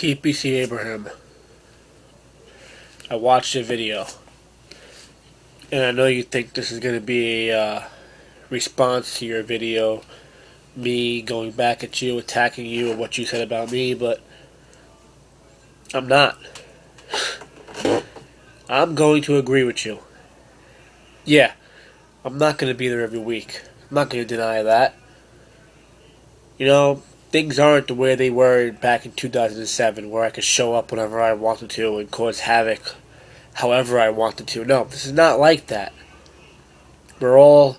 TPC Abraham, I watched your video, and I know you think this is going to be a response to your video, me going back at you, attacking you, or what you said about me, but I'm not. I'm going to agree with you. Yeah, I'm not going to be there every week. I'm not going to deny that. You know, things aren't the way they were back in 2007, where I could show up whenever I wanted to and cause havoc however I wanted to. No, this is not like that. We're all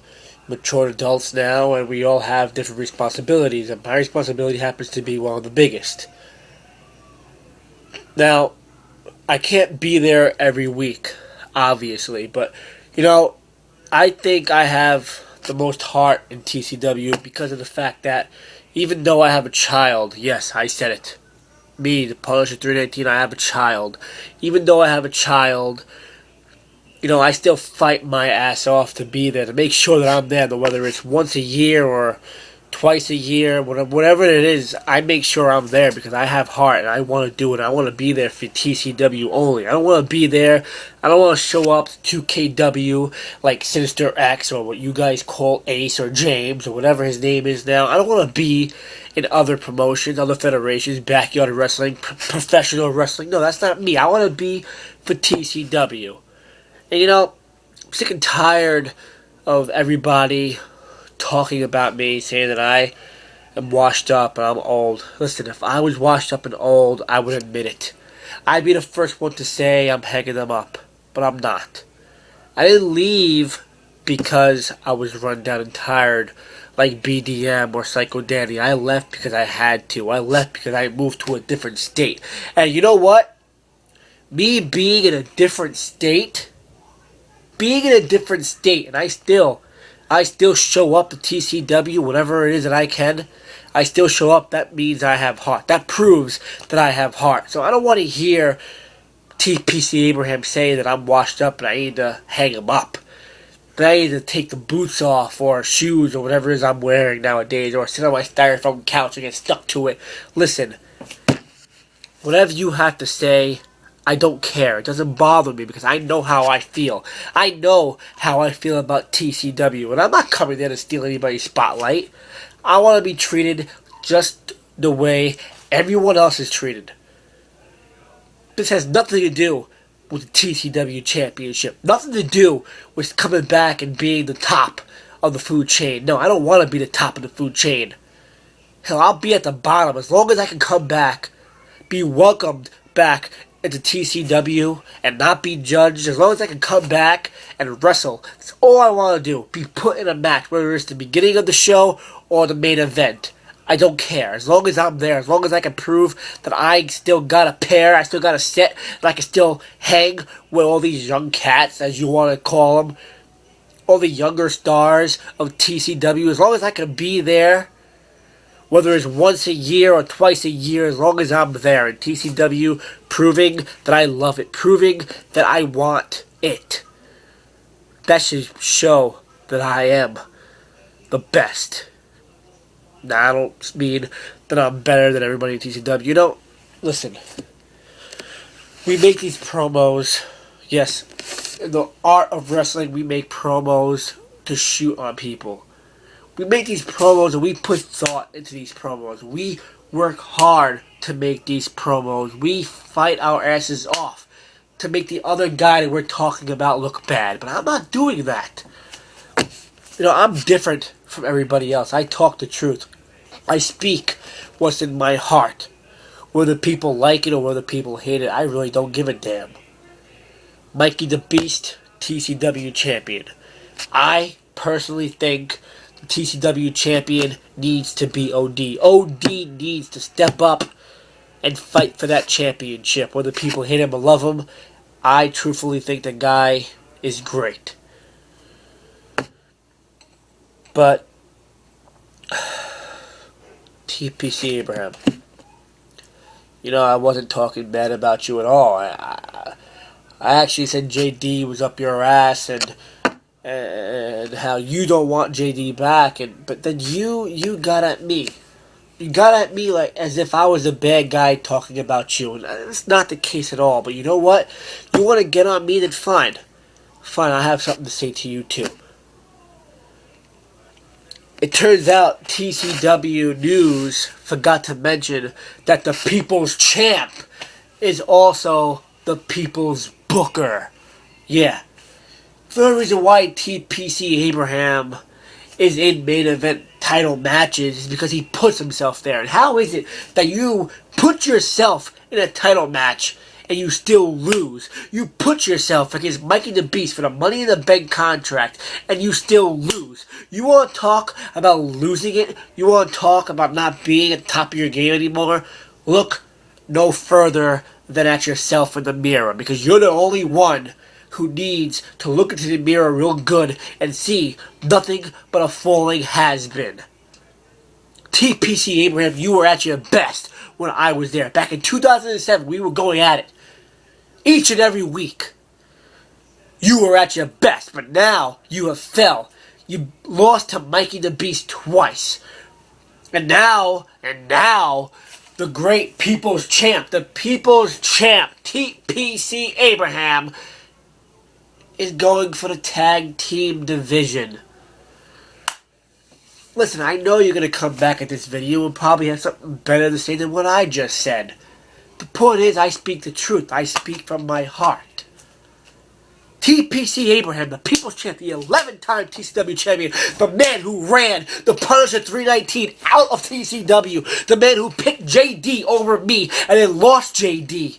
mature adults now, and we all have different responsibilities, and my responsibility happens to be one of the biggest. Now, I can't be there every week, obviously, but, I think I have the most heart in TCW because of the fact that even though I have a child, yes, I said it. Me, the Punisher 319, I have a child. Even though I have a child, I still fight my ass off to be there, to make sure that I'm there, whether it's once a year or twice a year, whatever it is, I make sure I'm there because I have heart and I want to do it. I want to be there for TCW only. I don't want to be there. I don't want to show up to 2KW like Sinister X or what you guys call Ace or James or whatever his name is now. I don't want to be in other promotions, other federations, backyard wrestling, professional wrestling. No, that's not me. I want to be for TCW. And I'm sick and tired of everybody talking about me, saying that I am washed up and I'm old. Listen, if I was washed up and old, I would admit it. I'd be the first one to say I'm hanging them up, but I'm not. I didn't leave because I was run down and tired like BDM or Psycho Danny. I left because I had to. I left because I moved to a different state. And you know what? Me being in a different state, and I still show up to TCW whenever it is that I can. I still show up. That means I have heart. That proves that I have heart. So I don't want to hear TPC Abraham say that I'm washed up and I need to hang him up. That I need to take the boots off or shoes or whatever it is I'm wearing nowadays, or sit on my styrofoam couch and get stuck to it. Listen, whatever you have to say, I don't care. It doesn't bother me because I know how I feel. I know how I feel about TCW, and I'm not coming there to steal anybody's spotlight. I want to be treated just the way everyone else is treated. This has nothing to do with the TCW Championship. Nothing to do with coming back and being the top of the food chain. No, I don't want to be the top of the food chain. Hell, I'll be at the bottom as long as I can come back, be welcomed back into TCW and not be judged. As long as I can come back and wrestle, that's all I want to do. Be put in a match, whether it's the beginning of the show or the main event. I don't care. As long as I'm there, as long as I can prove that I still got a pair, I still got a set, and I can still hang with all these young cats, as you want to call them, all the younger stars of TCW, as long as I can be there, whether it's once a year or twice a year, as long as I'm there in TCW, proving that I love it, proving that I want it. That should show that I am the best. Now, I don't mean that I'm better than everybody in TCW. Listen. We make these promos. Yes, in the art of wrestling, we make promos to shoot on people. We make these promos and we put thought into these promos. We work hard to make these promos. We fight our asses off to make the other guy that we're talking about look bad. But I'm not doing that. I'm different from everybody else. I talk the truth. I speak what's in my heart. Whether people like it or whether people hate it, I really don't give a damn. Mikey the Beast, TCW champion. I personally think the TCW champion needs to be OD. OD needs to step up and fight for that championship. Whether people hate him or love him, I truthfully think the guy is great. But TPC Abraham, I wasn't talking bad about you at all. I actually said JD was up your ass and how you don't want JD back, but then you got at me You got at me like as if I was a bad guy talking about you, and it's not the case at all. But you know what? You want to get on me, then fine. Fine, I have something to say to you too. It turns out TCW News forgot to mention that the People's Champ is also the People's Booker. Yeah. The only reason why TPC Abraham is in main event title matches is because he puts himself there. And how is it that you put yourself in a title match and you still lose? You put yourself against Mikey the Beast for the Money in the Bank contract and you still lose. You want to talk about losing it? You want to talk about not being at the top of your game anymore? Look no further than at yourself in the mirror, because you're the only one who needs to look into the mirror real good and see nothing but a falling has-been. TPC Abraham, you were at your best when I was there. Back in 2007, we were going at it. Each and every week. You were at your best, but now you have fell. You lost to Mikey the Beast twice. And now, the great People's Champ, TPC Abraham, is going for the tag team division. Listen, I know you're going to come back at this video and probably have something better to say than what I just said. The point is, I speak the truth. I speak from my heart. TPC Abraham, the People's Champ, the 11-time TCW champion, the man who ran the Punisher 319 out of TCW, the man who picked JD over me and then lost JD.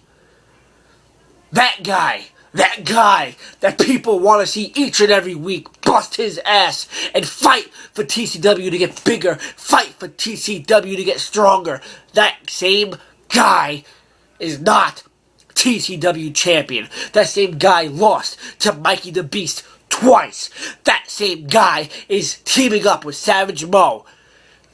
That guy that people want to see each and every week bust his ass and fight for TCW to get bigger, fight for TCW to get stronger. That same guy is not TCW champion. That same guy lost to Mikey the Beast twice. That same guy is teaming up with Savage Mo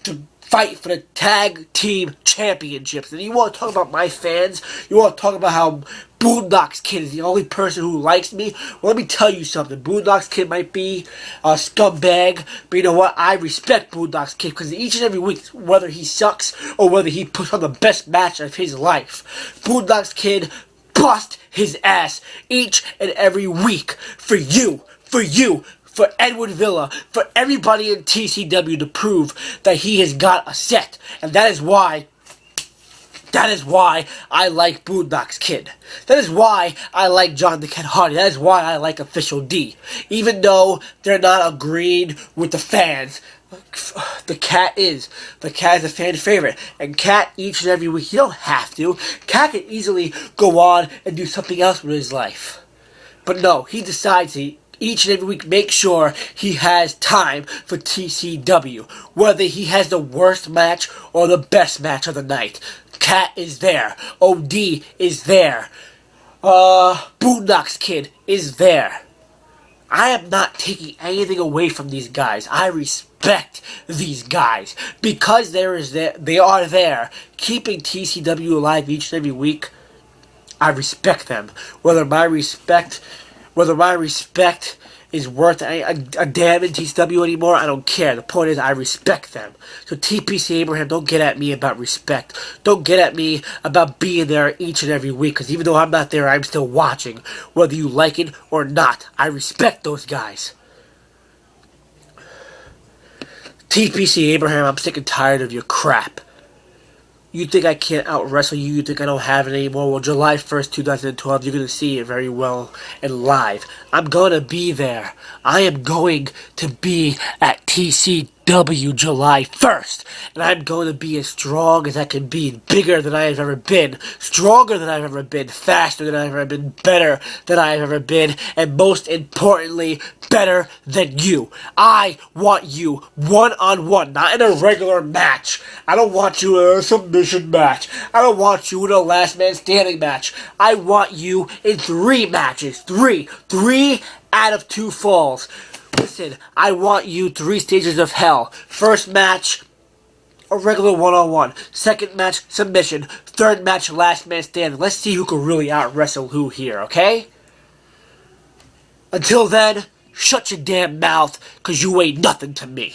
to fight for the tag team championships. And you want to talk about my fans? You want to talk about how Boondocks Kid is the only person who likes me? Well, let me tell you something. Boondocks Kid might be a scumbag, but you know what? I respect Boondocks Kid because each and every week, whether he sucks or whether he puts on the best match of his life, Boondocks Kid bust his ass each and every week for you, for Edward Villa, for everybody in TCW to prove that he has got a set. And that is why I like Boondocks Kid. That is why I like John the Cat Hardy. That is why I like Official D. Even though they're not agreeing with the fans, the Cat is. The Cat is a fan favorite. And Cat, each and every week, you don't have to. Cat can easily go on and do something else with his life. But no, he decides to each and every week make sure he has time for TCW. Whether he has the worst match or the best match of the night. Cat is there. OD is there. Boondocks Kid is there. I am not taking anything away from these guys. I respect these guys because they are there keeping TCW alive each and every week. I respect them. Whether my respect is worth a damn in TCW anymore, I don't care. The point is, I respect them. So TPC Abraham, don't get at me about respect. Don't get at me about being there each and every week, because even though I'm not there, I'm still watching. Whether you like it or not, I respect those guys. TPC Abraham, I'm sick and tired of your crap. You think I can't out-wrestle you? You think I don't have it anymore? Well, July 1st, 2012, you're going to see it very well and live. I'm going to be there. I am going to be at TCW July 1st. And I'm going to be as strong as I can be. Bigger than I have ever been. Stronger than I've ever been. Faster than I've ever been. Better than I've ever been. And most importantly, better than you. I want you one-on-one, not in a regular match. I don't want you in a submission match. I don't want you in a last man standing match. I want you in 3 matches. 3 out of 2 falls. Listen, I want you 3 stages of hell. First match, a regular one-on-one. Second match, submission. Third match, last man standing. Let's see who can really out-wrestle who here, okay? Until then, shut your damn mouth, because you ain't nothing to me.